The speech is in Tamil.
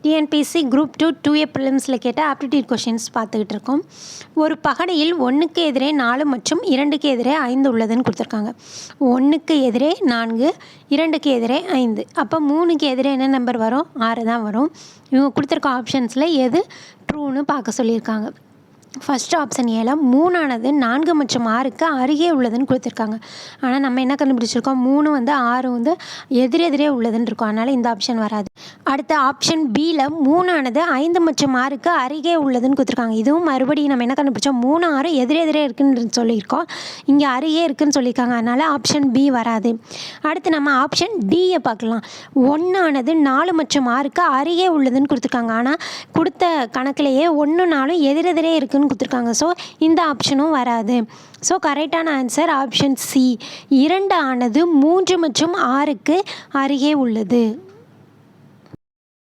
டிஎன்பிஎஸ்சி குரூப் 2 2A ப்ரிலிம்ஸில் கேட்ட ஆப்டிடியூட் கொஷின்ஸ் பார்த்துக்கிட்டு இருக்கோம். ஒரு பகடையில் 1க்கு எதிரே 4 மற்றும் 2க்கு எதிரே 5 உள்ளதுன்னு கொடுத்துருக்காங்க. 1க்கு எதிரே 4, 2க்கு எதிரே 5. அப்போ 3க்கு எதிரே என்ன நம்பர் வரும்? 6 தான் வரும். இவங்க கொடுத்துருக்க ஆப்ஷன்ஸில் எது ட்ரூன்னு பார்க்க சொல்லியிருக்காங்க. ஃபஸ்ட் ஆப்ஷன் ஏல 3ஆனது 4 மற்றும் 6க்கு அருகே உள்ளதுன்னு கொடுத்துருக்காங்க. ஆனால் நம்ம என்ன கண்டுபிடிச்சிருக்கோம்? 3 வந்து 6 வந்து எதிரெதிரே உள்ளதுன்னு இருக்கும். அதனால் இந்த ஆப்ஷன் வராது. அடுத்த ஆப்ஷன் பியில் 3ஆனது 5 மற்றும் 6க்கு அருகே உள்ளதுன்னு கொடுத்துருக்காங்க. இதுவும் மறுபடியும் நம்ம என்ன கண்டுபிடிச்சோம்? 3, 6 எதிரெதிரே இருக்குன்னு சொல்லியிருக்கோம். இங்கே அருகே இருக்குதுன்னு சொல்லியிருக்காங்க. அதனால் ஆப்ஷன் பி வராது. அடுத்து நம்ம ஆப்ஷன் டியை பார்க்கலாம். 1ஆனது 4 மற்றும் 6க்கு அருகே உள்ளதுன்னு கொடுத்துருக்காங்க. ஆனால் கொடுத்த கணக்கிலேயே 1, 4 எதிரெதிரே இருக்குன்னு கொடுத்துருக்காங்க. ஸோ இந்த ஆப்ஷனும் வராது. ஸோ கரெக்டான ஆன்சர் ஆப்ஷன் சி. 2ஆனது 3 மற்றும் 6க்கு அருகே உள்ளது.